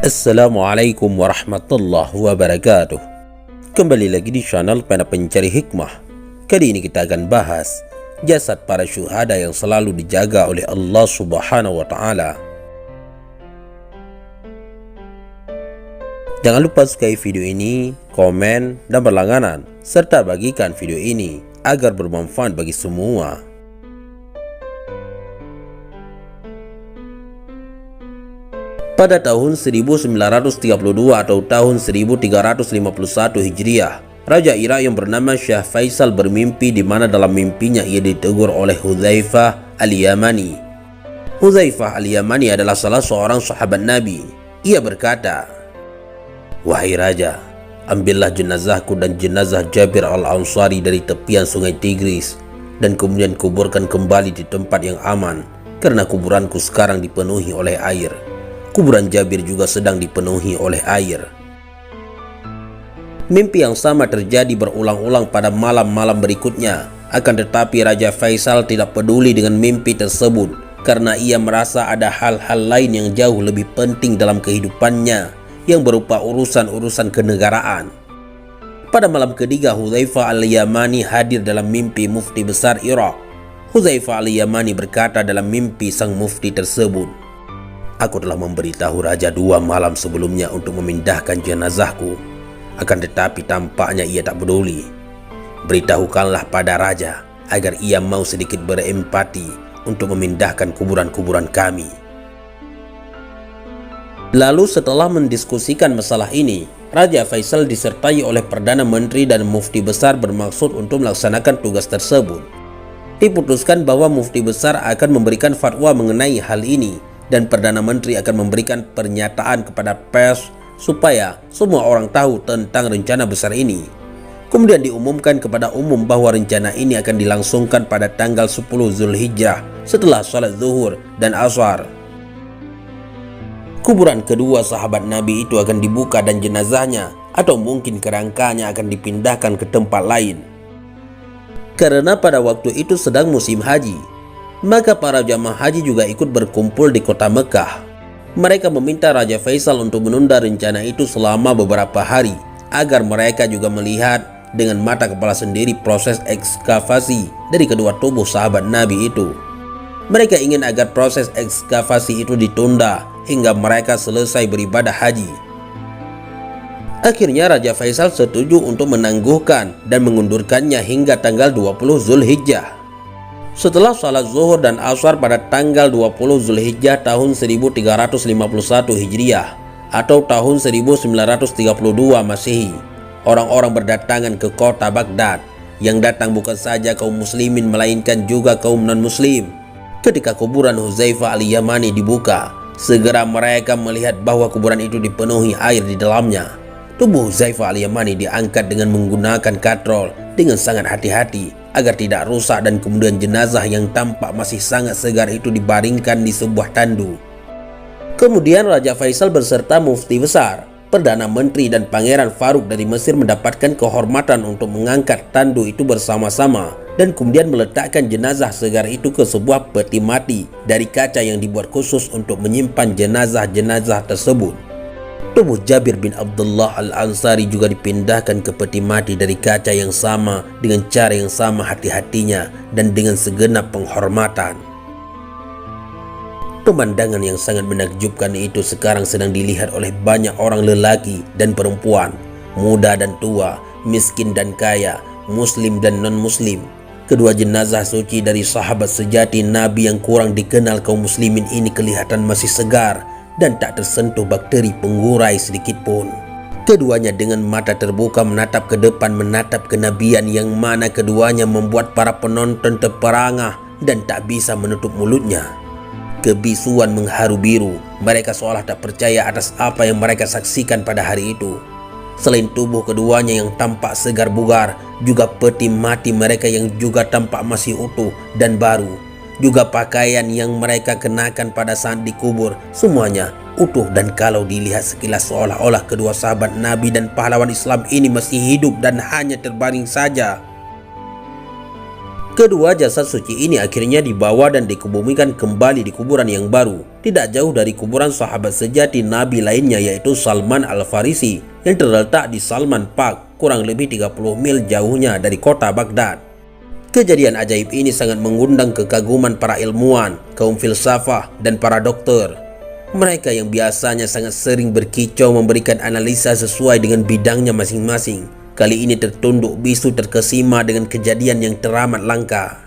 Assalamualaikum warahmatullahi wabarakatuh. Kembali lagi di channel Pena Pencari Hikmah. Kali ini kita akan bahas jasad para syuhada yang selalu dijaga oleh Allah Subhanahu wa Ta'ala. Jangan lupa sukai video ini, komen, dan berlangganan, serta bagikan video ini agar bermanfaat bagi semua. Pada tahun 1932 atau tahun 1351 Hijriah, Raja Irak yang bernama Shah Faisal bermimpi di mana dalam mimpinya ia ditegur oleh Hudzaifah Al-Yamani. Hudzaifah Al-Yamani adalah salah seorang sahabat Nabi. Ia berkata, "Wahai Raja, ambillah jenazahku dan jenazah Jabir Al-Ansari dari tepian sungai Tigris dan kemudian kuburkan kembali di tempat yang aman, karena kuburanku sekarang dipenuhi oleh air. Kuburan Jabir juga sedang dipenuhi oleh air." Mimpi yang sama terjadi berulang-ulang pada malam-malam berikutnya. Akan tetapi Raja Faisal tidak peduli dengan mimpi tersebut karena ia merasa ada hal-hal lain yang jauh lebih penting dalam kehidupannya, yang berupa urusan-urusan kenegaraan. Pada malam ketiga, Hudzaifah Al-Yamani hadir dalam mimpi mufti besar Irak. Hudzaifah Al-Yamani berkata dalam mimpi sang mufti tersebut, "Aku telah memberitahu raja 2 malam sebelumnya untuk memindahkan jenazahku. Akan tetapi tampaknya ia tak peduli. Beritahukanlah pada raja agar ia mau sedikit berempati untuk memindahkan kuburan-kuburan kami." Lalu setelah mendiskusikan masalah ini, Raja Faisal disertai oleh Perdana Menteri dan Mufti Besar bermaksud untuk melaksanakan tugas tersebut. Diputuskan bahwa Mufti Besar akan memberikan fatwa mengenai hal ini, dan Perdana Menteri akan memberikan pernyataan kepada pers supaya semua orang tahu tentang rencana besar ini. Kemudian diumumkan kepada umum bahwa rencana ini akan dilangsungkan pada tanggal 10 Zulhijjah setelah salat zuhur dan asar. Kuburan kedua sahabat Nabi itu akan dibuka dan jenazahnya atau mungkin kerangkanya akan dipindahkan ke tempat lain. Karena pada waktu itu sedang musim haji, maka para jamaah haji juga ikut berkumpul di kota Mekah. Mereka meminta Raja Faisal untuk menunda rencana itu selama beberapa hari agar mereka juga melihat dengan mata kepala sendiri proses ekskavasi dari kedua tubuh sahabat Nabi itu. Mereka ingin agar proses ekskavasi itu ditunda hingga mereka selesai beribadah haji. Akhirnya Raja Faisal setuju untuk menangguhkan dan mengundurkannya hingga tanggal 20 Zulhijjah. Setelah salat zuhur dan asar pada tanggal 20 Zulhijjah tahun 1351 Hijriah atau tahun 1932 Masehi, orang-orang berdatangan ke kota Baghdad. Yang datang bukan saja kaum muslimin melainkan juga kaum non-muslim. Ketika kuburan Hudzaifah Al-Yamani dibuka, segera mereka melihat bahwa kuburan itu dipenuhi air di dalamnya. Tubuh Hudzaifah Al-Yamani diangkat dengan menggunakan katrol dengan sangat hati-hati agar tidak rusak, dan kemudian jenazah yang tampak masih sangat segar itu dibaringkan di sebuah tandu. Kemudian Raja Faisal beserta Mufti Besar, Perdana Menteri, dan Pangeran Faruk dari Mesir mendapatkan kehormatan untuk mengangkat tandu itu bersama-sama dan kemudian meletakkan jenazah segar itu ke sebuah peti mati dari kaca yang dibuat khusus untuk menyimpan jenazah-jenazah tersebut. Tubuh Jabir bin Abdullah Al-Ansari juga dipindahkan ke peti mati dari kaca yang sama dengan cara yang sama hati-hatinya dan dengan segenap penghormatan. Pemandangan yang sangat menakjubkan itu sekarang sedang dilihat oleh banyak orang lelaki dan perempuan, muda dan tua, miskin dan kaya, muslim dan non-muslim. Kedua jenazah suci dari sahabat sejati Nabi yang kurang dikenal kaum muslimin ini kelihatan masih segar dan tak tersentuh bakteri pengurai sedikit pun. Keduanya dengan mata terbuka menatap ke depan, menatap kenabian yang mana keduanya membuat para penonton terperangah dan tak bisa menutup mulutnya. Kebisuan mengharu biru, mereka seolah tak percaya atas apa yang mereka saksikan pada hari itu. Selain tubuh keduanya yang tampak segar bugar, juga peti mati mereka yang juga tampak masih utuh dan baru, juga pakaian yang mereka kenakan pada saat dikubur, semuanya utuh, dan kalau dilihat sekilas seolah-olah kedua sahabat Nabi dan pahlawan Islam ini masih hidup dan hanya terbaring saja. Kedua jasad suci ini akhirnya dibawa dan dikebumikan kembali di kuburan yang baru, tidak jauh dari kuburan sahabat sejati Nabi lainnya, yaitu Salman Al-Farisi yang terletak di Salman Park, kurang lebih 30 mil jauhnya dari kota Baghdad. Kejadian ajaib ini sangat mengundang kekaguman para ilmuwan, kaum filsafah, dan para dokter. Mereka yang biasanya sangat sering berkicau memberikan analisa sesuai dengan bidangnya masing-masing, kali ini tertunduk bisu terkesima dengan kejadian yang teramat langka.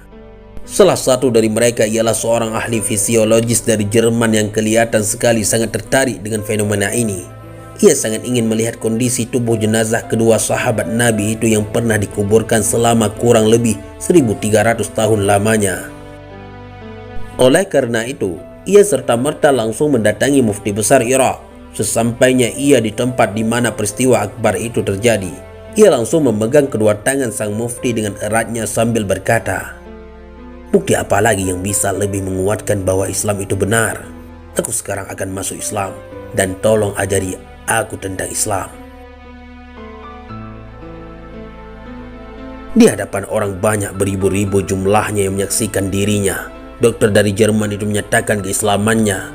Salah satu dari mereka ialah seorang ahli fisiologis dari Jerman yang kelihatan sekali sangat tertarik dengan fenomena ini. Ia sangat ingin melihat kondisi tubuh jenazah kedua sahabat Nabi itu yang pernah dikuburkan selama kurang lebih 1300 tahun lamanya. Oleh karena itu, ia serta-merta langsung mendatangi mufti besar Irak. Sesampainya ia di tempat di mana peristiwa akbar itu terjadi, ia langsung memegang kedua tangan sang mufti dengan eratnya sambil berkata, "Bukti apa lagi yang bisa lebih menguatkan bahwa Islam itu benar? Aku sekarang akan masuk Islam dan tolong ajari aku tentang Islam." Di hadapan orang banyak beribu-ribu jumlahnya yang menyaksikan dirinya, dokter dari Jerman itu menyatakan keislamannya.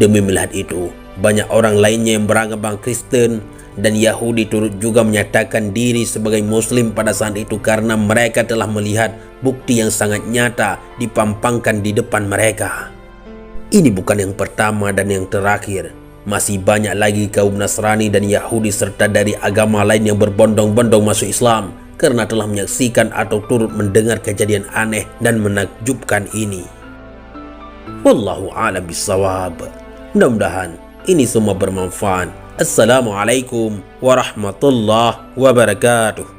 Demi melihat itu, banyak orang lainnya yang beragama Kristen dan Yahudi turut juga menyatakan diri sebagai Muslim pada saat itu karena mereka telah melihat bukti yang sangat nyata dipampangkan di depan mereka. Ini bukan yang pertama dan yang terakhir. Masih banyak lagi kaum Nasrani dan Yahudi serta dari agama lain yang berbondong-bondong masuk Islam karena telah menyaksikan atau turut mendengar kejadian aneh dan menakjubkan ini. Wallahu a'lam bishawab. Mudah-mudahan ini semua bermanfaat. Assalamualaikum warahmatullahi wabarakatuh.